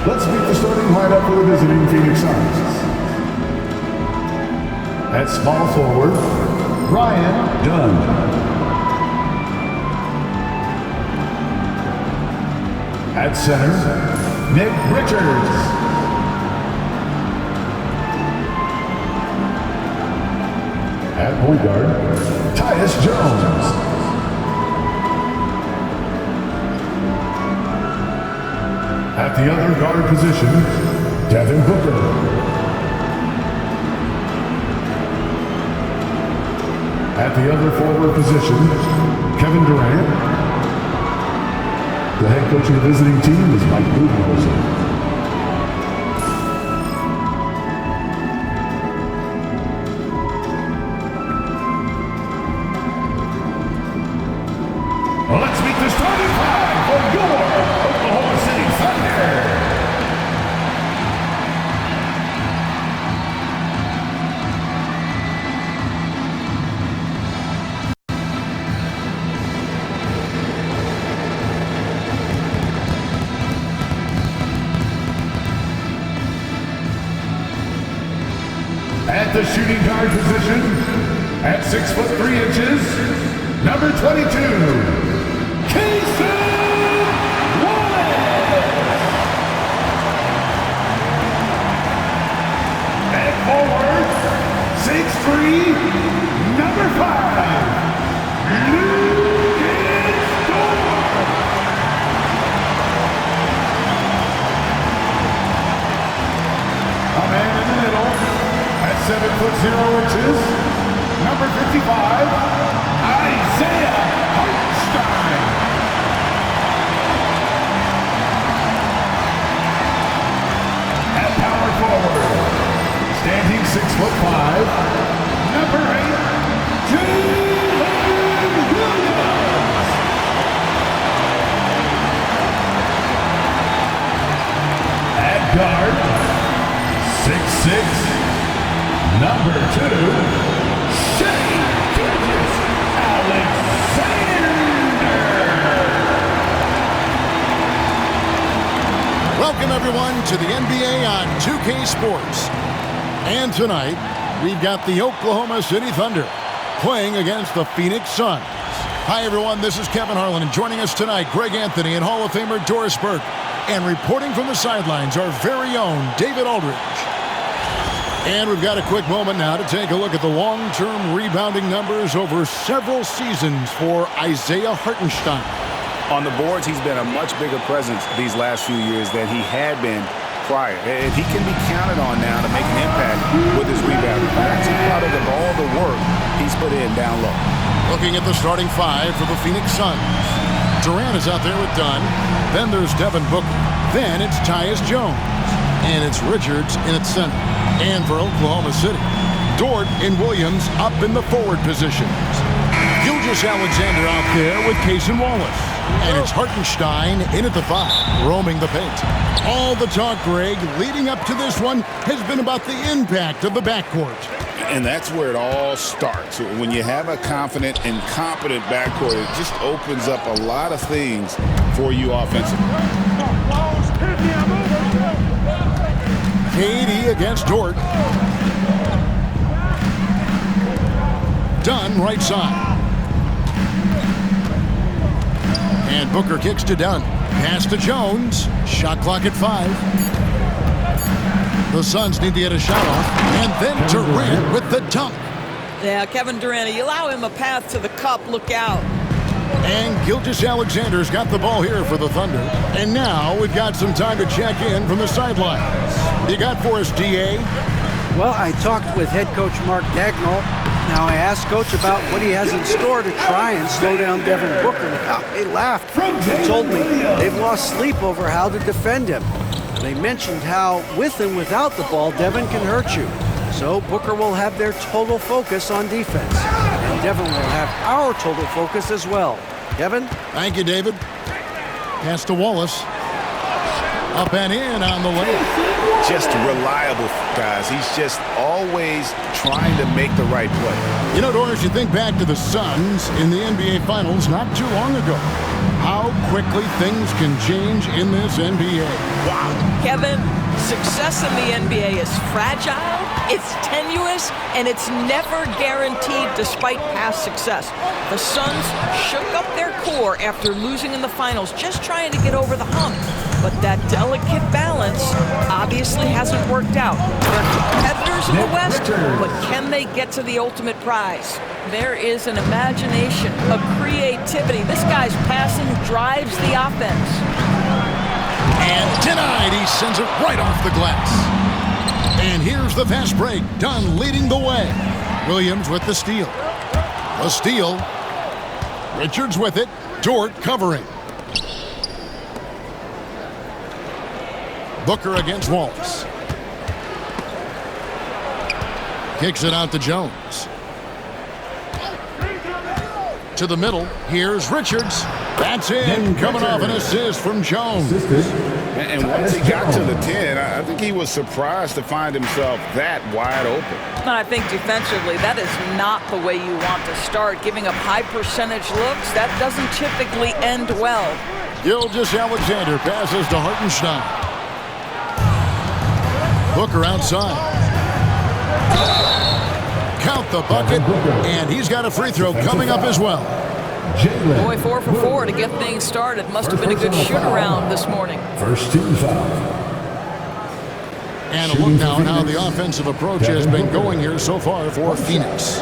Let's meet the starting lineup for the visiting Phoenix Suns. At small forward, Ryan Dunn. At center, Nick Richards. At point guard, Tyus Jones. At the other guard position, Devin Booker. At the other forward position, Kevin Durant. The head coach of the visiting team is Mike Budenholzer. Let's meet the starting five for your Oklahoma City Thunder. At the shooting guard position, at 6'3", number 22. Forward, 6'3", number 5, Lucas Dort. A man in the middle, at 7'0", number 55, Isaiah Hartenstein. At power forward, standing 6'5", number 8, Jalen Williams. At guard, 6'6", number 2, Shai Gilgeous-Alexander. Welcome everyone to the NBA on 2K Sports. And tonight, we've got the Oklahoma City Thunder playing against the Phoenix Suns. Hi, everyone. This is Kevin Harlan, and joining us tonight, Greg Anthony and Hall of Famer Doris Burke. And reporting from the sidelines, our very own David Aldridge. And we've got a quick moment now to take a look at the long-term rebounding numbers over several seasons for Isaiah Hartenstein. On the boards, he's been a much bigger presence these last few years than he had been prior. And he can be counted on now to make an impact with his rebounding. That's a product of all the work he's put in down low. Looking at the starting five for the Phoenix Suns. Durant is out there with Dunn. Then there's Devin Booker. Then it's Tyus Jones. And it's Richards in its center. And for Oklahoma City, Dort and Williams up in the forward positions. Gilgeous-Alexander out there with Cason Wallace. And it's Hartenstein in at the 5, roaming the paint. All the talk, Greg, leading up to this one has been about the impact of the backcourt. And that's where it all starts. When you have a confident and competent backcourt, it just opens up a lot of things for you offensively. KD against Dort. Dunn right side. And Booker kicks to Dunn. Pass to Jones. Shot clock at 5. The Suns need to get a shot off. And then Durant with the dunk. Yeah, Kevin Durant, you allow him a path to the cup, look out. And Gilgeous-Alexander's got the ball here for the Thunder. And now we've got some time to check in from the sidelines. You got for us, D.A.? Well, I talked with head coach Mark Dagnall. Now I asked Coach about what he has in store to try and slow down Devin Booker. They laughed. They told me they've lost sleep over how to defend him. They mentioned how with and without the ball, Devin can hurt you. So Booker will have their total focus on defense. And Devin will have our total focus as well. Kevin? Thank you, David. Pass to Wallace. Up and in on the layup. Just reliable, guys. He's just always trying to make the right play. You know, Doris, you think back to the Suns in the NBA Finals not too long ago. How quickly things can change in this NBA. Wow. Kevin, success in the NBA is fragile, it's tenuous, and it's never guaranteed despite past success. The Suns shook up their core after losing in the finals, just trying to get over the hump. But that delicate balance obviously hasn't worked out. They're competitors in the West, but can they get to the ultimate prize? There is an imagination, a creativity. This guy's passing drives the offense. And denied. He sends it right off the glass. And here's the fast break. Dunn leading the way. Williams with the steal. The steal. Richards with it. Dort covering. Booker against Wallace. Kicks it out to Jones. To the middle. Here's Richards. That's in. Coming off an assist from Jones. And once he got to the 10, I think he was surprised to find himself that wide open. And I think defensively, that is not the way you want to start. Giving up high percentage looks, that doesn't typically end well. Gilgeous-Alexander passes to Hartenstein. Booker outside. Count the bucket, and he's got a free throw coming up as well. Boy, 4 for 4 to get things started. Must have been a good shoot-around this morning. First team foul. And a look now at how the offensive approach has been going here so far for Phoenix.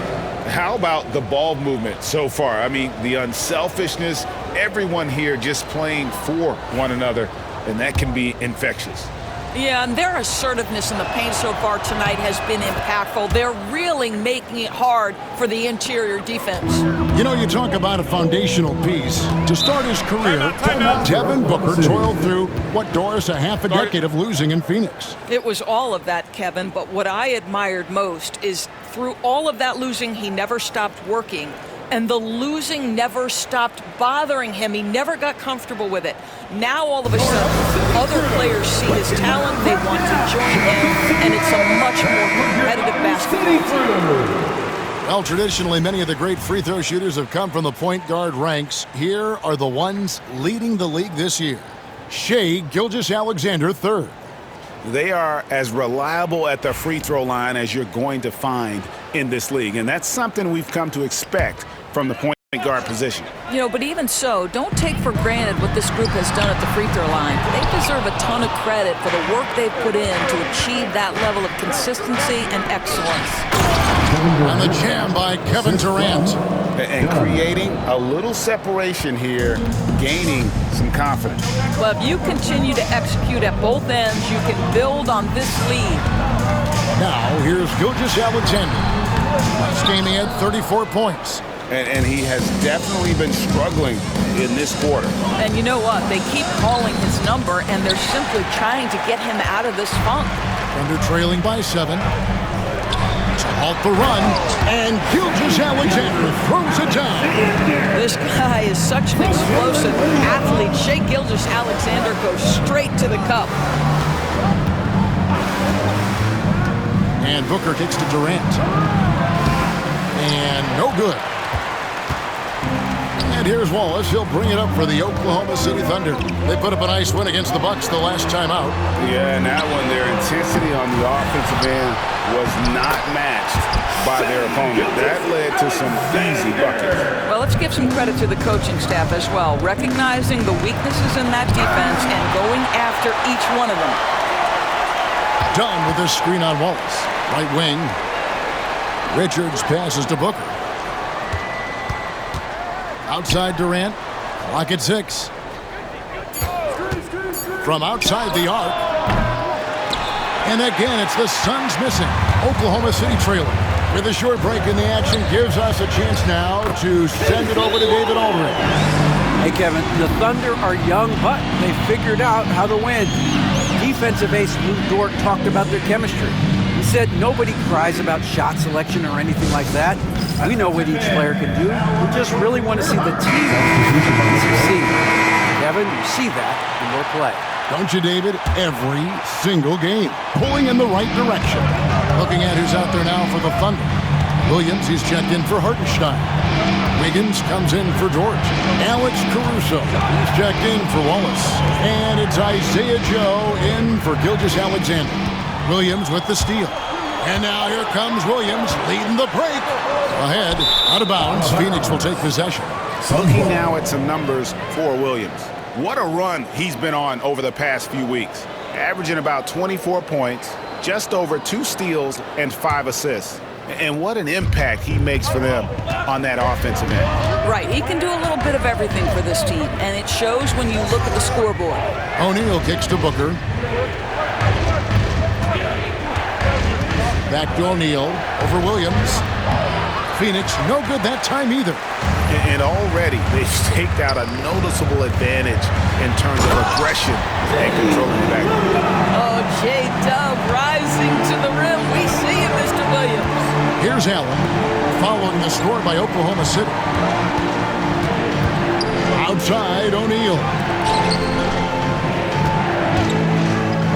How about the ball movement so far? I mean, the unselfishness, everyone here just playing for one another, and that can be infectious. Yeah, and their assertiveness in the paint so far tonight has been impactful. They're really making it hard for the interior defense. You know, you talk about a foundational piece. To start his career, Devin Booker toiled through, what, Doris, a half a decade of losing in Phoenix. It was all of that, Kevin, but what I admired most is through all of that losing, he never stopped working. And the losing never stopped bothering him. He never got comfortable with it. Now, all of a sudden, other players see his talent, they want to join him, and it's a much more competitive basketball team. Well, traditionally, many of the great free throw shooters have come from the point guard ranks. Here are the ones leading the league this year. Shai Gilgeous-Alexander, third. They are as reliable at the free throw line as you're going to find in this league, and that's something we've come to expect from the point guard position. You know, but even so, don't take for granted what this group has done at the free throw line. They deserve a ton of credit for the work they've put in to achieve that level of consistency and excellence. On the jam by Kevin Durant. And creating a little separation here, gaining some confidence. Well, if you continue to execute at both ends, you can build on this lead. Now, here's Gilgeous-Alexander. Last game he had 34 points. And he has definitely been struggling in this quarter. And you know what? They keep calling his number, and they're simply trying to get him out of this funk. Thunder trailing by 7. To halt the run, and Gilgeous-Alexander throws it down. This guy is such an explosive athlete. Shai Gilgeous-Alexander goes straight to the cup. And Booker kicks to Durant. And no good. And here's Wallace. He'll bring it up for the Oklahoma City Thunder. They put up a nice win against the Bucks the last time out. Yeah, and that one, their intensity on the offensive end was not matched by their opponent. That led to some easy buckets. Well, let's give some credit to the coaching staff as well, recognizing the weaknesses in that defense and going after each one of them. Dunn with this screen on Wallace. Right wing. Richards passes to Booker. Outside Durant. Clock at 6. From outside the arc. And again, it's the Suns missing. Oklahoma City trailing. With a short break in the action, gives us a chance now to send it over to David Aldridge. Hey, Kevin, the Thunder are young, but they figured out how to win. Defensive ace Lou Dort talked about their chemistry. He said nobody cries about shot selection or anything like that. We know what each player can do. We just really want to see the team succeed. Kevin, you see that in their play. Don't you, David? Every single game. Pulling in the right direction. Looking at who's out there now for the Thunder. Williams, he's checked in for Hartenstein. Wiggins comes in for George. Alex Caruso, he's checked in for Wallace. And it's Isaiah Joe in for Gilgeous-Alexander. Williams with the steal. And now here comes Williams leading the break. Ahead, out of bounds. Phoenix will take possession. Looking now at some numbers for Williams. What a run he's been on over the past few weeks. Averaging about 24 points, just over 2 steals, and 5 assists. And what an impact he makes for them on that offensive end. Right, he can do a little bit of everything for this team, and it shows when you look at the scoreboard. O'Neal kicks to Booker. Back to O'Neal over Williams. Phoenix, no good that time either. And already they've staked out a noticeable advantage in terms of aggression and controlling the back. Oh, J-Dub rising to the rim. We see you, Mr. Williams. Here's Allen, following the score by Oklahoma City. Outside, O'Neal.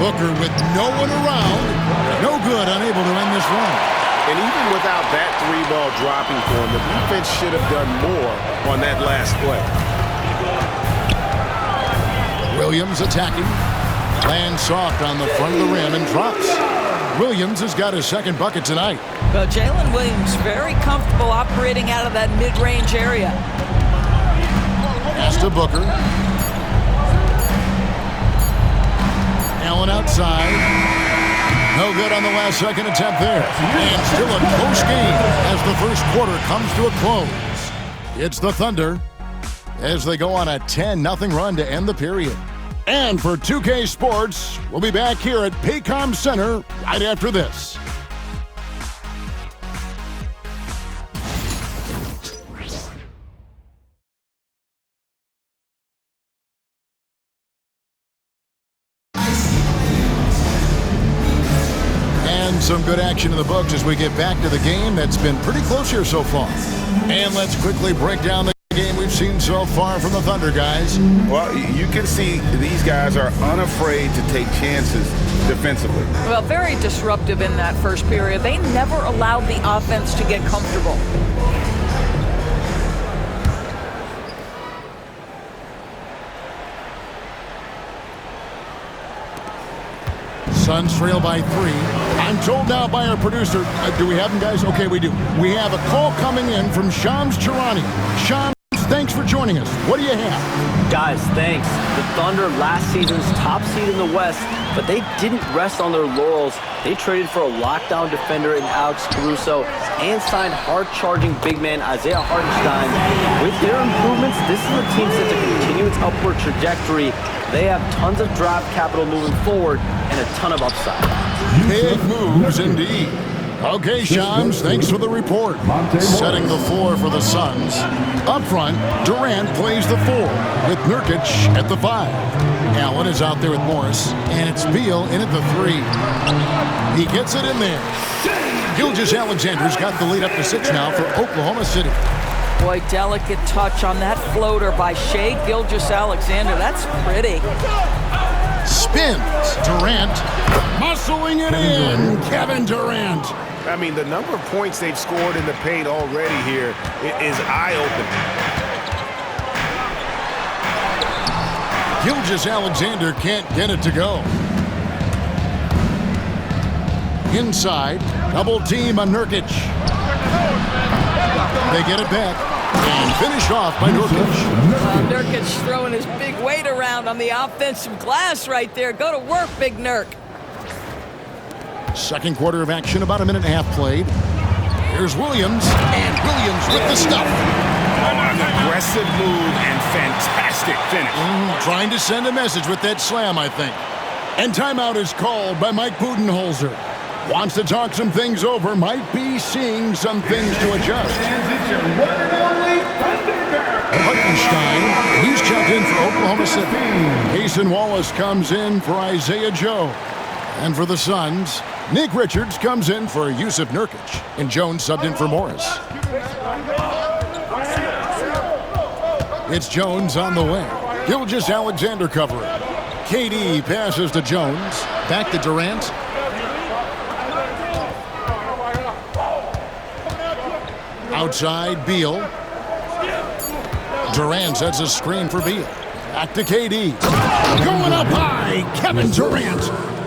Booker with no one around. No good, unable to end this run. And even without that 3-ball dropping for him, the defense should have done more on that last play. Williams attacking. Lands soft on the front of the rim and drops. Williams has got his second bucket tonight. Well, Jalen Williams very comfortable operating out of that mid-range area. Pass to Booker. Allen outside. No good on the last second attempt there. And still a close game as the first quarter comes to a close. It's the Thunder as they go on a 10-0 run to end the period. And for 2K Sports, we'll be back here at Paycom Center right after this. And some good action in the books as we get back to the game that's been pretty close here so far. And let's quickly break down the game we've seen so far from the Thunder, guys. Well, you can see these guys are unafraid to take chances defensively. Well, very disruptive in that first period. They never allowed the offense to get comfortable. Suns trail by 3. I'm told now by our producer, do we have them, guys? Okay, we do. We have a call coming in from Shams Charania. Shams, thanks for joining us. What do you have? Guys, thanks. The Thunder last season's top seed in the West, but they didn't rest on their laurels. They traded for a lockdown defender in Alex Caruso and signed hard-charging big man Isaiah Hartenstein. With their improvements, this is a team set to continue its upward trajectory. They have tons of draft capital moving forward and a ton of upside. Big moves indeed. Okay, Shams, thanks for the report. Setting the floor for the Suns. Up front, Durant plays the 4 with Nurkic at the 5. Allen is out there with Morris, and it's Beal in at the 3. He gets it in there. Gilgeous-Alexander's got the lead up to 6 now for Oklahoma City. Boy, delicate touch on that floater by Shai Gilgeous-Alexander. That's pretty. Spins. Durant muscling it in. Kevin Durant. I mean, the number of points they've scored in the paint already here is eye-opening. Gilgeous-Alexander can't get it to go. Inside, double team on Nurkic. They get it back and finished off by Nurkic. Nurkic throwing his big weight around on the offensive glass right there. Go to work, Big Nurk. Second quarter of action, about a minute and a half played. Here's Williams, and Williams with the stuff. An aggressive move and fantastic finish. Trying to send a message with that slam, I think. And timeout is called by Mike Budenholzer. Wants to talk some things over, might be seeing some things to adjust. Hartenstein, he's checked in for Oklahoma City. Cason Wallace comes in for Isaiah Joe. And for the Suns, Nick Richards comes in for Jusuf Nurkic. And Jones subbed in for Morris. It's Jones on the way. Gilgeous-Alexander covering. KD passes to Jones. Back to Durant. Outside, Beal. Durant sets a screen for Beal. Back to KD. Going up high, Kevin Durant.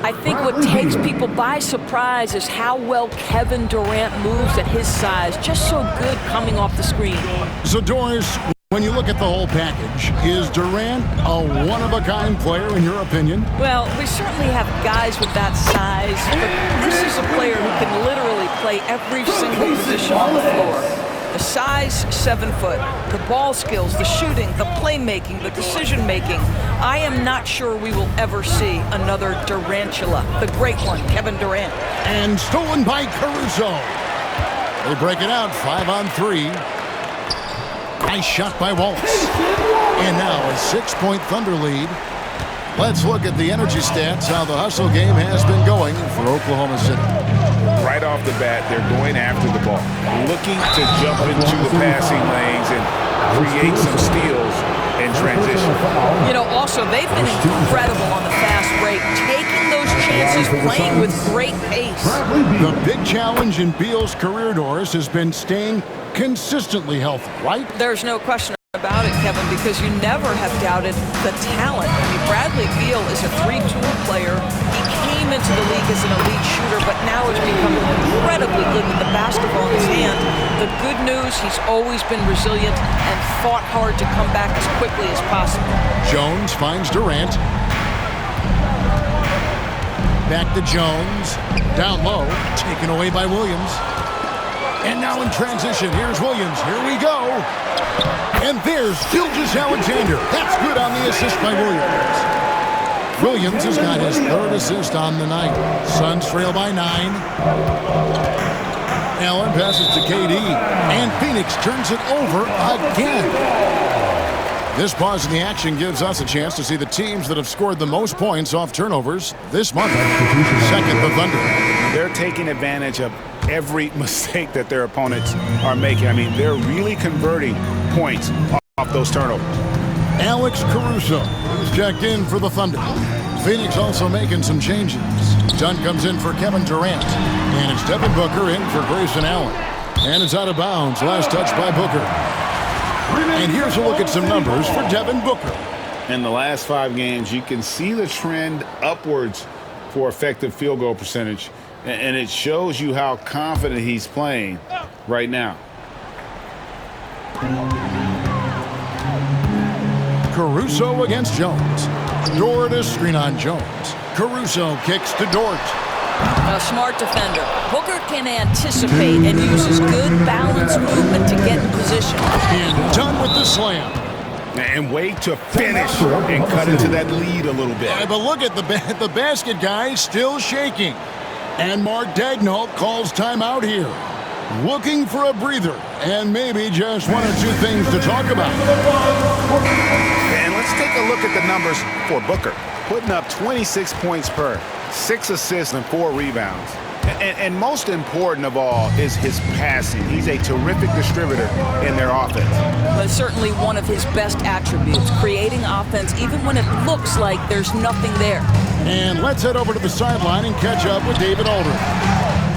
I think what takes people by surprise is how well Kevin Durant moves at his size. Just so good coming off the screen. So, Doris, when you look at the whole package, is Durant a one-of-a-kind player in your opinion? Well, we certainly have guys with that size, but this is a player who can literally play every single position on the floor. The size, 7 foot. The ball skills, the shooting, the playmaking, the decision-making. I am not sure we will ever see another Durantula. The great one, Kevin Durant. And stolen by Caruso. They break it out, 5-on-3. Nice shot by Wallace. And now a 6-point Thunder lead. Let's look at the energy stats, how the hustle game has been going for Oklahoma City. Right off the bat, they're going after the ball, looking to jump into the passing lanes and create some steals in transition. You know, also, they've been incredible on the fast break, taking those chances, playing with great pace. The big challenge in Beal's career, Doris, has been staying consistently healthy, right? There's no question about it, Kevin, because you never have doubted the talent. I mean, Bradley Beal is a 3-tool player. He came into the league as an elite shooter, but now has become incredibly good with the basketball in his hand. The good news, he's always been resilient and fought hard to come back as quickly as possible. Jones finds Durant. Back to Jones. Down low. Taken away by Williams. And now in transition, here's Williams. Here we go. And there's Gilgeous-Alexander. That's good on the assist by Williams. Williams has got his 3rd assist on the night. Suns trail by 9. Allen passes to KD. And Phoenix turns it over again. This pause in the action gives us a chance to see the teams that have scored the most points off turnovers this month. Second, the Thunder. They're taking advantage of every mistake that their opponents are making. I mean, they're really converting points off those turnovers. Alex Caruso is checked in for the Thunder. Phoenix also making some changes. Dunn comes in for Kevin Durant. And it's Devin Booker in for Grayson Allen. And it's out of bounds. Last touch by Booker. And here's a look at some numbers for Devin Booker. In the last 5 games, you can see the trend upwards for effective field goal percentage. And it shows you how confident he's playing right now. Caruso against Jones. Dort is screen on Jones. Caruso kicks to Dort. A smart defender. Booker can anticipate and uses good balanced movement to get in position. And done with the slam. And wait to finish and cut into that lead a little bit. But look at the basket guy still shaking. And Mark Daigneault calls timeout here. Looking for a breather and maybe just 1 or 2 things to talk about. And let's take a look at the numbers for Booker. Putting up 26 points per, 6 assists and 4 rebounds. And most important of all is his passing. He's a terrific distributor in their offense. But certainly one of his best attributes, creating offense even when it looks like there's nothing there. And let's head over to the sideline and catch up with David Aldridge.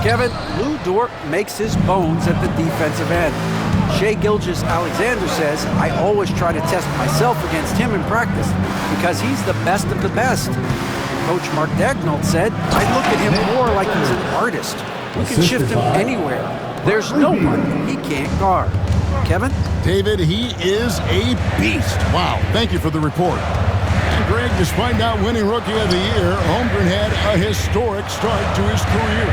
Kevin, Lou Dort makes his bones at the defensive end. Shai Gilgeous-Alexander says, I always try to test myself against him in practice because he's the best of the best. Coach Mark Daigneault said, I look at him more like he's an artist. We can shift him anywhere. There's no one he can't guard. Kevin? David, he is a beast. Wow, thank you for the report. And Greg, despite not winning Rookie of the Year, Holmgren had a historic start to his career.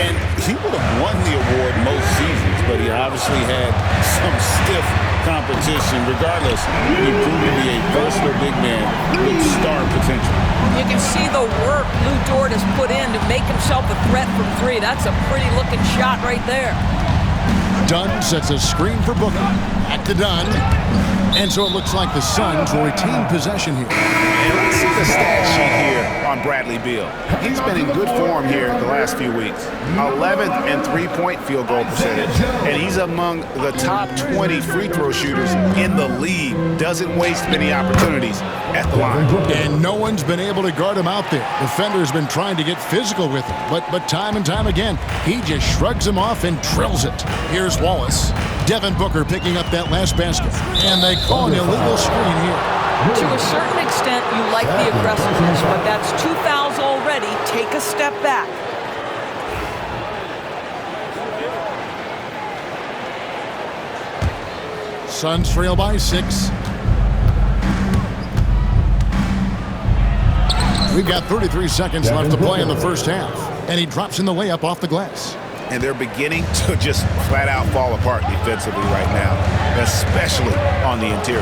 And he would have won the award most seasons, but he obviously had some stiff competition. Regardless, he proved to be a versatile big man with star potential. You can see the work Lou Dort has put in to make himself a threat from 3. That's a pretty looking shot right there. Dunn sets a screen for Booker. Back to Dunn. And so it looks like the Suns will retain possession here. And let's see the stat sheet here on Bradley Beal. He's been in good form here the last few weeks. 11th in three-point field goal percentage, and he's among the top 20 free throw shooters in the league. Doesn't waste many opportunities at the line. And no one's been able to guard him out there. Defender's been trying to get physical with him, but time and time again, he just shrugs him off and drills it. Here's Wallace. Devin Booker picking up that last basket, and they call an illegal screen here. To a certain extent, you like the aggressiveness, but that's 2 fouls already. Take a step back. Suns trail by 6. We've got 33 seconds left to play in the first half, and he drops in the layup off the glass. And they're beginning to just flat out fall apart defensively right now, especially on the interior.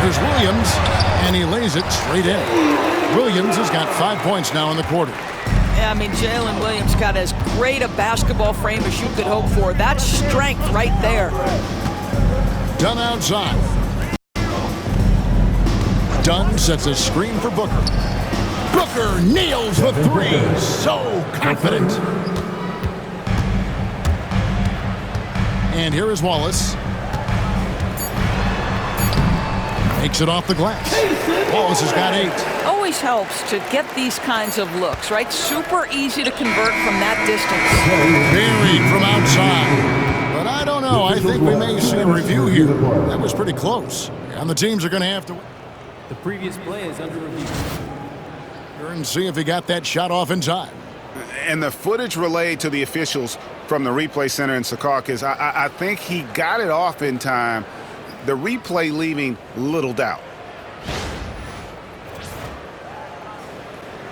Here's Williams, and he lays it straight in. Williams has got 5 points now in the quarter. Yeah, I mean, Jalen Williams got as great a basketball frame as you could hope for. That's strength right there. Dunn outside. Dunn sets a screen for Booker. Booker nails the three. So confident. And here is Wallace. Makes it off the glass. Wallace has got 8. Always helps to get these kinds of looks, right? Super easy to convert from that distance. Buried from outside. But I don't know. I think we may see a review here. That was pretty close. And the teams are going to have to... The previous play is under review. And see if he got that shot off in time. And the footage relayed to the officials from the replay center in Secaucus, I think he got it off in time. The replay leaving little doubt.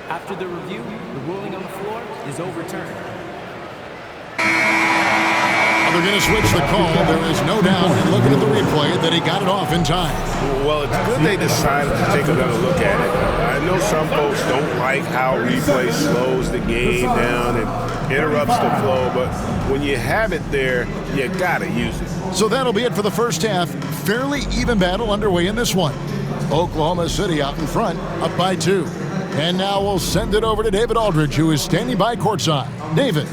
After the review, the ruling on the floor is overturned. They're going to switch the call. There is no doubt in looking at the replay that he got it off in time. Well, it's good they decided to take another look at it. I know some folks don't like how replay slows the game down and interrupts the flow, but when you have it there, you got to use it. So that'll be it for the first half. Fairly even battle underway in this one. Oklahoma City out in front, up by 2. And now we'll send it over to David Aldridge, who is standing by courtside. David.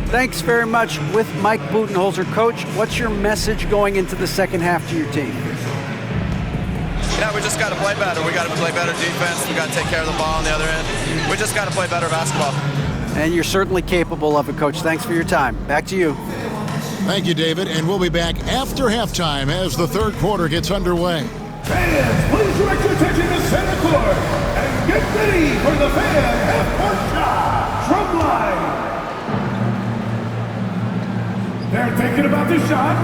Thanks very much. With Mike Budenholzer, Coach, what's your message going into the second half to your team? Yeah, we just got to play better. We got to play better defense. We got to take care of the ball on the other end. We just got to play better basketball. And you're certainly capable of it, Coach. Thanks for your time. Back to you. Thank you, David. And we'll be back after halftime as the third quarter gets underway. Fans, please direct your attention to center court and get ready for the fan half-court shot from line. They're thinking about the shot.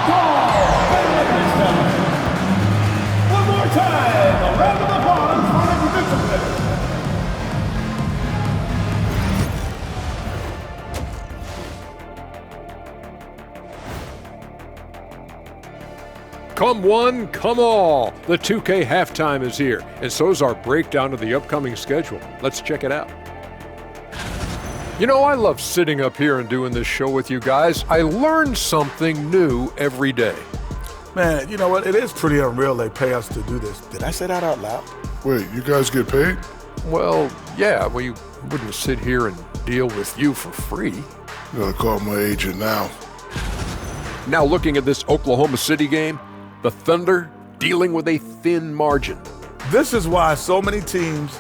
Ball! One more time. A round of applause for the participants. Come one, come all. The 2K halftime is here, and so is our breakdown of the upcoming schedule. Let's check it out. You know, I love sitting up here and doing this show with you guys. I learn something new every day. Man, you know what? It is pretty unreal they pay us to do this. Did I say that out loud? Wait, you guys get paid? Well, yeah, we wouldn't sit here and deal with you for free. You gotta call my agent now. Now looking at this Oklahoma City game, the Thunder dealing with a thin margin. This is why so many teams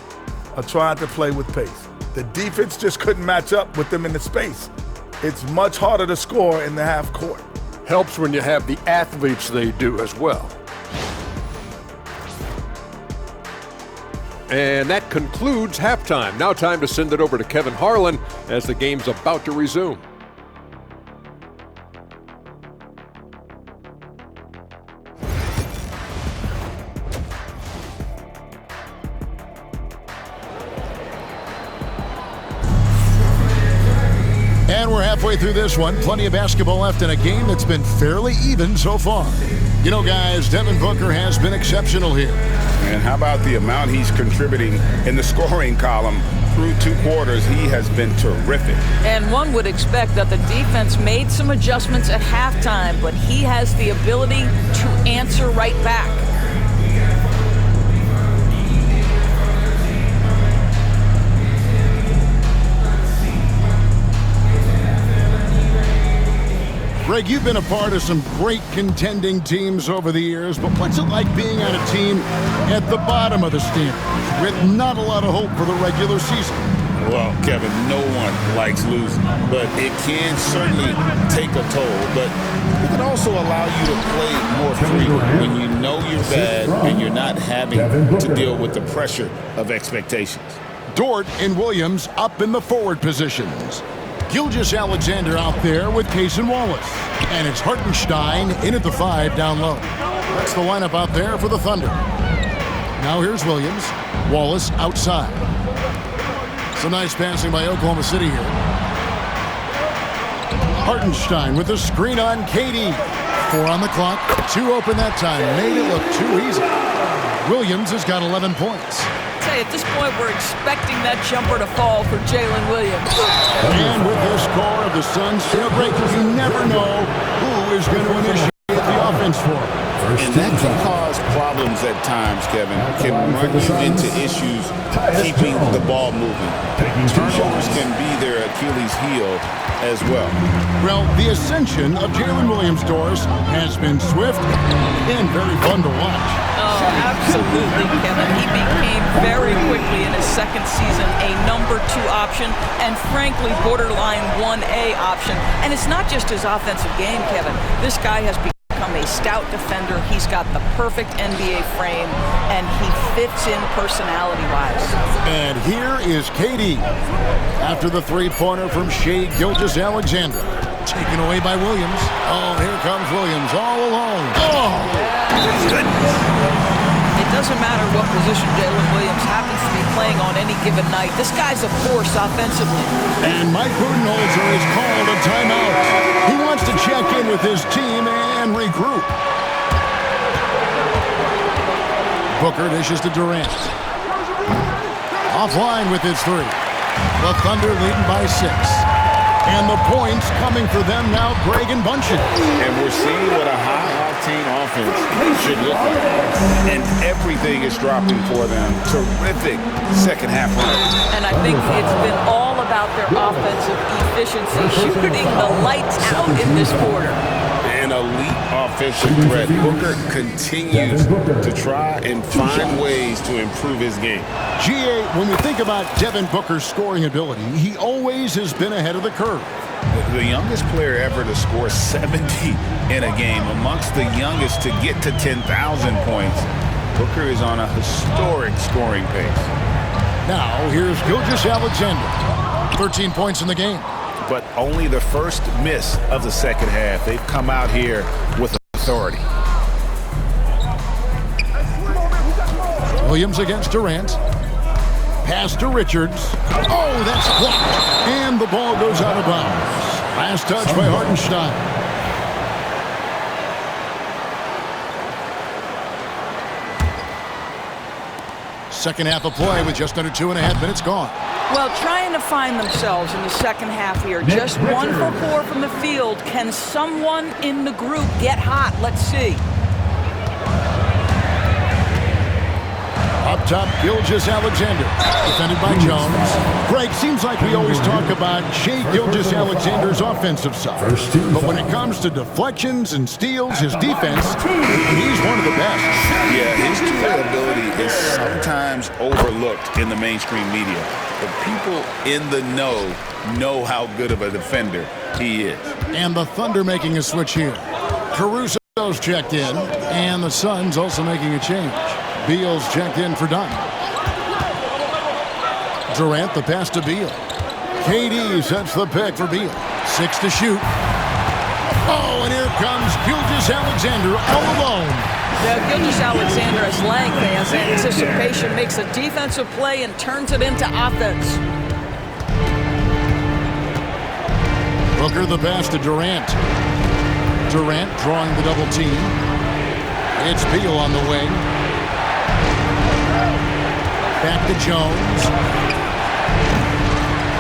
are trying to play with pace. The defense just couldn't match up with them in the space. It's much harder to score in the half court. Helps when you have the athletes they do as well. And that concludes halftime. Now time to send it over to Kevin Harlan as the game's about to resume. And we're halfway through this one. Plenty of basketball left in a game that's been fairly even so far. You know, guys, Devin Booker has been exceptional here. And how about the amount he's contributing in the scoring column through 2 quarters? He has been terrific. And one would expect that the defense made some adjustments at halftime, but he has the ability to answer right back. Greg, you've been a part of some great contending teams over the years, but what's it like being on a team at the bottom of the standings with not a lot of hope for the regular season? Well, Kevin, no one likes losing, but it can certainly take a toll. But it can also allow you to play more freely when you know you're bad and you're not having to deal with the pressure of expectations. Dort and Williams up in the forward positions. Gilgeous-Alexander out there with Cason Wallace. And it's Hartenstein in at the 5 down low. That's the lineup out there for the Thunder. Now here's Williams. Wallace outside. Some nice passing by Oklahoma City here. Hartenstein with the screen on KD. 4 on the clock. 2 open that time. Made it look too easy. Williams has got 11 points. At this point, we're expecting that jumper to fall for Jalen Williams. And with the score of the Suns break, you never know who is going to initiate the offense for him. And that can cause problems at times, Kevin. Can run you into issues keeping the ball moving. Turnovers can be their Achilles heel as well. Well, the ascension of Jalen Williams, Doris, has been swift and very fun to watch. Oh, absolutely, Kevin. He became very quickly in his second season a number 2 option and frankly borderline 1A option. And it's not just his offensive game, Kevin. This guy has become a stout defender. He's got the perfect NBA frame and he fits in personality-wise. And here is KD after the 3-pointer from Shai Gilgeous-Alexander. Taken away by Williams. Oh, here comes Williams all alone. Oh, goodness. It doesn't matter what position Jalen Williams happens to be playing on any given night. This guy's a force offensively. And Mike Budenholzer has called a timeout. He wants to check in with his team and regroup. Booker dishes to Durant. Offline with his 3. The Thunder leading by 6. And the points coming for them now, Greg and Bunchen. And we're seeing what a high-octane offense should look like. And everything is dropping for them. Terrific second-half run. And I think it's been all about their offensive efficiency, shooting the lights out in this quarter. An elite offensive threat. Booker continues to try and find ways to improve his game. GA, when we think about Devin Booker's scoring ability, he always has been ahead of the curve. The youngest player ever to score 70 in a game, amongst the youngest to get to 10,000 points. Booker is on a historic scoring pace. Now, here's Gilgeous-Alexander. 13 points in the game. But only the first miss of the second half. They've come out here with authority. Williams against Durant. Pass to Richards. Oh, that's blocked. And the ball goes out of bounds. Last touch by Hartenstein. Second half of play with just under 2.5 minutes gone. Well, trying to find themselves in the second half here. Just 1 for 4 from the field. Can someone in the group get hot? Let's see. Up top, Gilgeous-Alexander. Defended by Jones. Greg, seems like we always talk about Shai Gilgeous-Alexander's offensive side. But when it comes to deflections and steals, his defense, he's one of the best. Yeah, his two-way ability is sometimes overlooked in the mainstream media. But people in the know how good of a defender he is. And the Thunder making a switch here. Caruso's checked in, and the Suns also making a change. Beal's checked in for Dunn. Durant the pass to Beal. KD sets the pick for Beal. 6 to shoot. Oh, and here comes Gilgeous-Alexander all alone. Yeah, Gilgeous-Alexander has length, has anticipation, makes a defensive play and turns it into offense. Booker the pass to Durant. Durant drawing the double team. It's Beal on the wing. Back to Jones.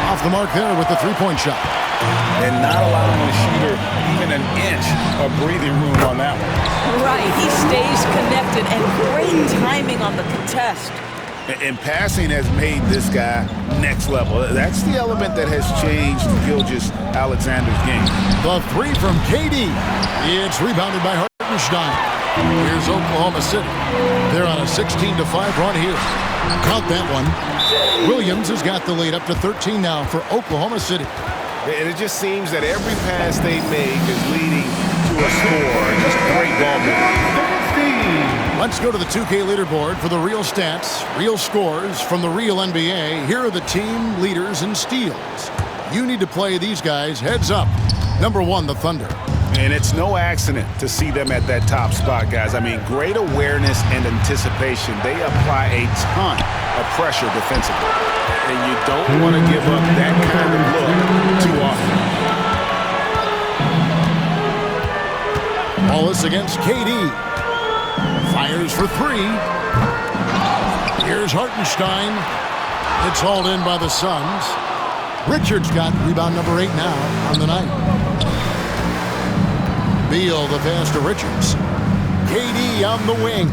Off the mark there with the 3-point shot. And not allowing the shooter even an inch of breathing room on that one. Right, he stays connected and great timing on the contest. And passing has made this guy next level. That's the element that has changed Gilgeous-Alexander's game. The three from KD. It's rebounded by Hartenstein. Here's Oklahoma City. They're on a 16-5 run here. Count that one. Williams has got the lead up to 13 now for Oklahoma City. And it just seems that every pass they make is leading to a score. Just great ball movement. Let's go to the 2K leaderboard for the real stats, real scores from the real NBA. Here are the team leaders in steals. You need to play these guys heads up. Number 1, the Thunder. And it's no accident to see them at that top spot, guys. I mean, great awareness and anticipation. They apply a ton of pressure defensively. And you don't want to give up that kind of look too often. Wallace against KD. Fires for 3. Here's Hartenstein. It's hauled in by the Suns. Richards got rebound number 8 now on the night. Beal the pass to Richards. KD on the wing.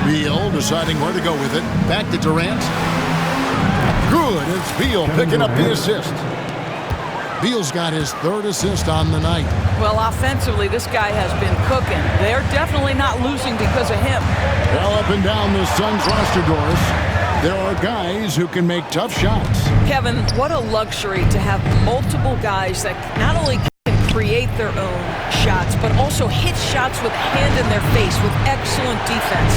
Beal deciding where to go with it. Back to Durant. Good. It's Beal picking up the assist. Beal's got his 3rd assist on the night. Well, offensively, this guy has been cooking. They're definitely not losing because of him. Well, up and down the Suns roster, Doris, there are guys who can make tough shots. Kevin, what a luxury to have multiple guys that not only can create their own shots, but also hit shots with a hand in their face with excellent defense.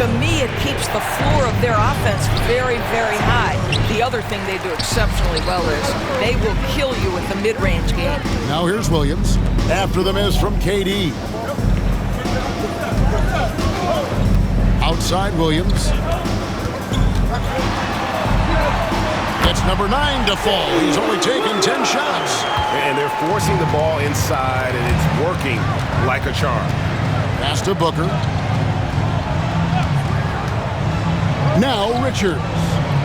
To me, it keeps the floor of their offense very, very high. The other thing they do exceptionally well is they will kill you with the mid-range game. Now here's Williams after the miss from KD. Outside Williams. It's number 9 to fall. He's only taken 10 shots. And they're forcing the ball inside, and it's working like a charm. Pass to Booker. Now Richards.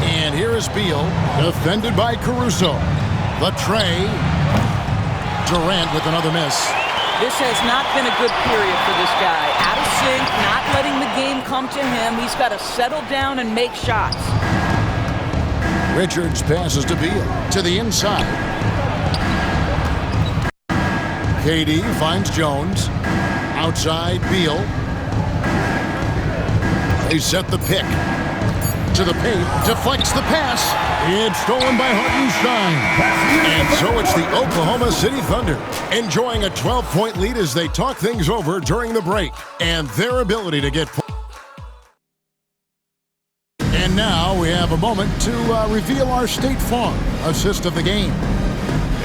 And here is Beal, defended by Caruso. The tray. Durant with another miss. This has not been a good period for this guy. Out of sync, not letting the game come to him. He's got to settle down and make shots. Richards passes to Beal, to the inside. KD finds Jones. Outside, Beal. They set the pick. To the paint, deflects the pass. It's stolen by Hartenstein. And so it's the Oklahoma City Thunder enjoying a 12-point lead as they talk things over during the break. And their ability to get... And now we have a moment to reveal our State Farm assist of the game.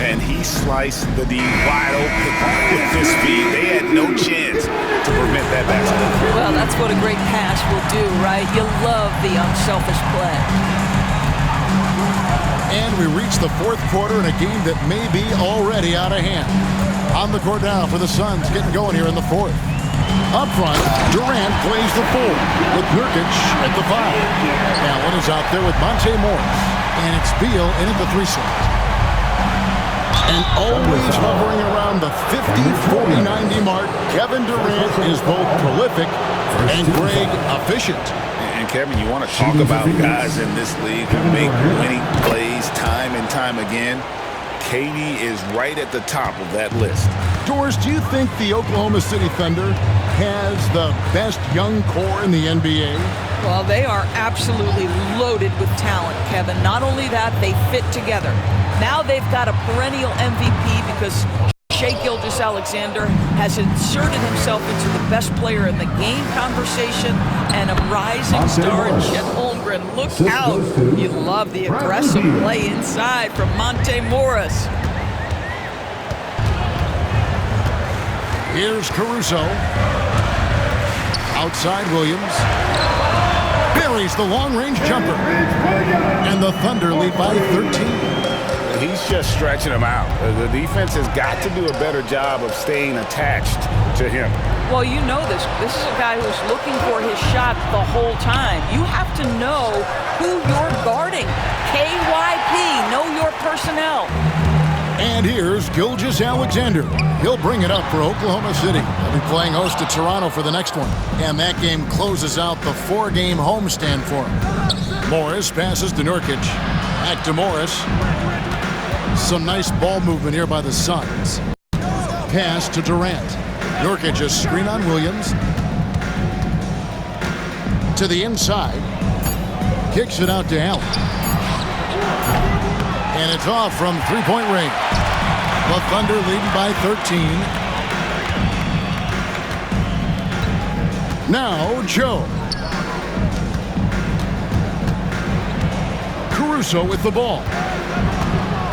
And he sliced the D wide open with this speed. They had no chance to prevent that basket. Well, that's what a great pass will do, right? You love the unselfish play. And we reach the 4th quarter in a game that may be already out of hand. On the court now for the Suns, getting going here in the 4th. Up front, Durant plays the 4 with Nurkic at the 5. Allen is out there with Monte Morris. And it's Beal in at the 3 slot. And always hovering around the 50, 40, 90 mark, Kevin Durant is both prolific and Greg efficient. And Kevin, you want to talk about guys in this league who make winning plays time and time again. KD is right at the top of that list. Doris, do you think the Oklahoma City Thunder has the best young core in the NBA? Well, they are absolutely loaded with talent, Kevin. Not only that, they fit together. Now they've got a perennial MVP because Shai Gilgeous-Alexander has inserted himself into the best player in the game conversation and a rising star in Chet Holmgren. Look out. You love the aggressive play inside from Monte Morris. Here's Caruso. Outside Williams. Buries the long-range jumper. And the Thunder lead by 13. He's just stretching him out. The defense has got to do a better job of staying attached to him. Well, you know this. This is a guy who's looking for his shot the whole time. You have to know who you're guarding. KYP, know your personnel. And here's Gilgeous-Alexander. He'll bring it up for Oklahoma City. They'll be playing host to Toronto for the next one. And that game closes out the 4-game homestand for him. Morris passes to Nurkic. Back to Morris. Some nice ball movement here by the Suns. Pass to Durant. Nurkic a screen on Williams. To the inside. Kicks it out to Allen. And it's off from three-point range. The Thunder leading by 13. Now Joe. Caruso with the ball.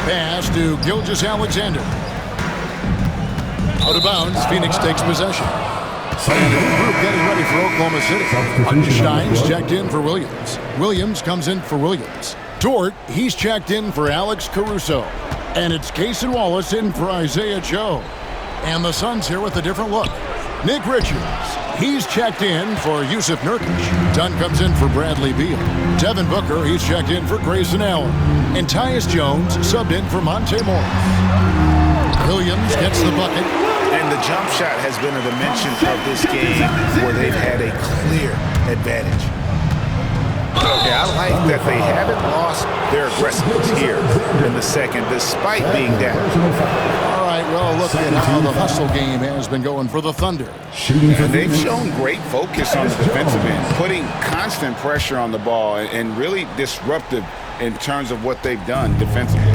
Pass to Gilgeous-Alexander. Out of bounds, Phoenix takes possession. And a new group getting ready for Oklahoma City. Hartenstein's checked in for Williams. Williams comes in for Williams. Dort, he's checked in for Alex Caruso. And it's Cason Wallace in for Isaiah Joe. And the Suns here with a different look. Nick Richards, he's checked in for Yusuf Nurkic. Dunn comes in for Bradley Beal. Devin Booker, he's checked in for Grayson Allen. And Tyus Jones subbed in for Monte Morris. Williams gets the bucket. And the jump shot has been a dimension of this game where they've had a clear advantage. Okay, I like that they haven't lost their aggressiveness here in the second, despite being down. All right, well, look at how the hustle game has been going for the Thunder. And they've shown great focus on the defensive end, putting constant pressure on the ball and really disruptive in terms of what they've done defensively.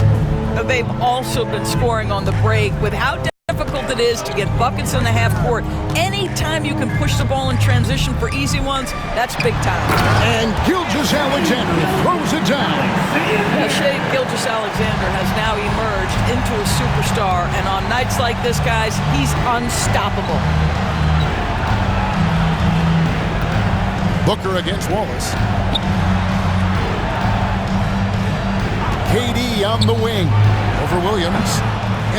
They've also been scoring on the break with how difficult it is to get buckets in the half court. Anytime you can push the ball in transition for easy ones, that's big time. And Gilgeous-Alexander throws it down. Shai Gilgeous-Alexander has now emerged into a superstar, and on nights like this, guys, he's unstoppable. Booker against Wallace. KD on the wing over Williams.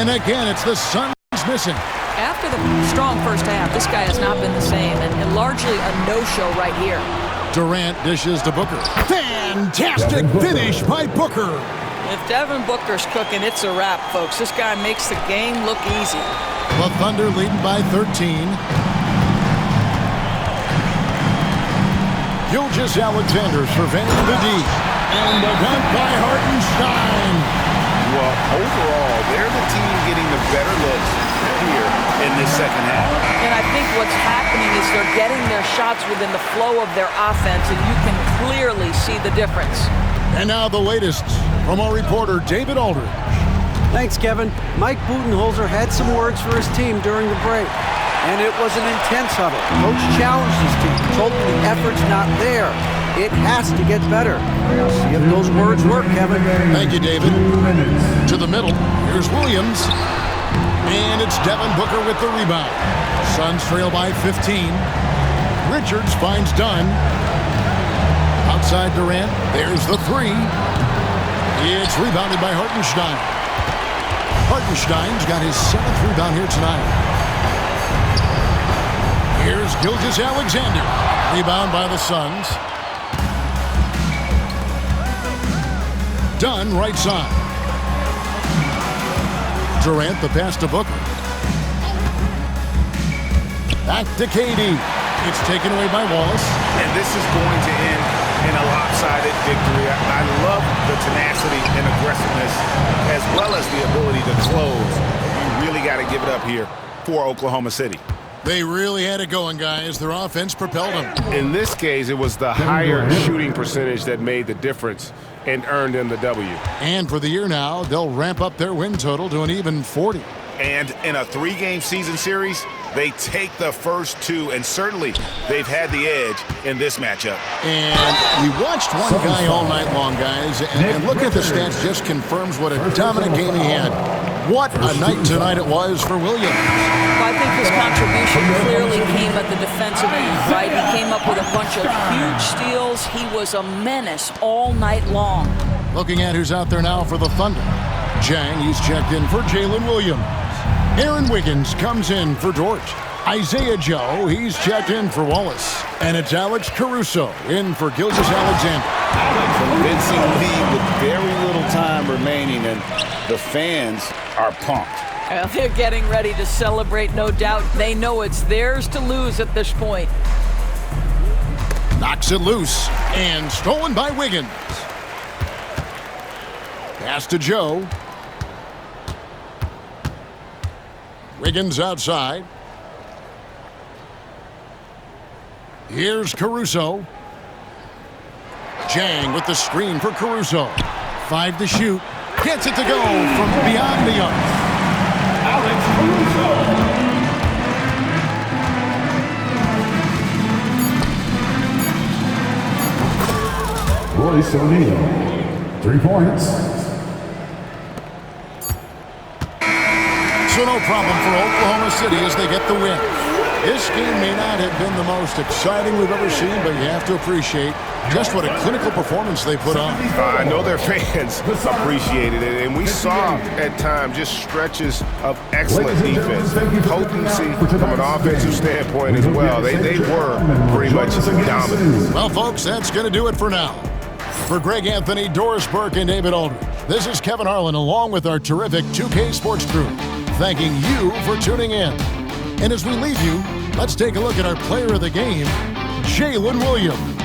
And again, it's the Suns missing. After the strong first half, this guy has not been the same, and largely a no-show right here. Durant dishes to Booker. Fantastic finish by Booker. If Devin Booker's cooking, it's a wrap, folks. This guy makes the game look easy. The Thunder leading by 13. Gilgeous-Alexander surveying the D. And a dunk by Hartenstein. Well, overall, they're the team getting the better looks here in this second half. And I think what's happening is they're getting their shots within the flow of their offense, and you can clearly see the difference. And now the latest from our reporter, David Aldridge. Thanks, Kevin. Mike Budenholzer had some words for his team during the break, and it was an intense huddle. Coach challenged his team, told them the effort's not there. It has to get better. Now see if those words work, Kevin. Thank you, David. To the middle, here's Williams. And it's Devin Booker with the rebound. Suns trail by 15. Richards finds Dunn. Outside Durant, there's the three. It's rebounded by Hartenstein. Hartenstein's got his 7th rebound here tonight. Here's Gilgeous-Alexander. Rebound by the Suns. Dunn right side. Durant the pass to Booker. Back to KD. It's taken away by Wallace. And this is going to end in a lopsided victory. I love the tenacity and aggressiveness as well as the ability to close. You really got to give it up here for Oklahoma City. They really had it going, guys. Their offense propelled them. In this case, it was the higher shooting percentage that made the difference and earned them the W. And for the year now, they'll ramp up their win total to an even 40. And in a 3-game season series, they take the first 2, and certainly they've had the edge in this matchup. And we watched one guy all night long, guys, and look at the stats, just confirms what a dominant game he had. What a night tonight it was for Williams. Well, I think his contribution clearly came at the defensive end, right? He came up with a bunch of huge steals. He was a menace all night long. Looking at who's out there now for the Thunder. Jang, he's checked in for Jalen Williams. Aaron Wiggins comes in for Dort. Isaiah Joe, he's checked in for Wallace. And it's Alex Caruso in for Gilgeous-Alexander. Convincing lead with very little time remaining, and the fans are pumped. Well, they're getting ready to celebrate, no doubt. They know it's theirs to lose at this point. Knocks it loose and stolen by Wiggins. Pass to Joe. Wiggins outside. Here's Caruso. Jang with the screen for Caruso. 5 to shoot. Gets it to go from beyond the arc. Alex Caruso. Royce O'Neal, 3 points. So no problem for Oklahoma City as they get the win. This game may not have been the most exciting we've ever seen, but you have to appreciate just what a clinical performance they put on. I know their fans appreciated it, and we saw at times just stretches of excellent defense, potency from an offensive standpoint as well. They were pretty much dominant. Well, folks, that's going to do it for now. For Greg Anthony, Doris Burke, and David Aldridge, this is Kevin Harlan along with our terrific 2K Sports crew, thanking you for tuning in. And as we leave you, let's take a look at our player of the game, Jalen Williams.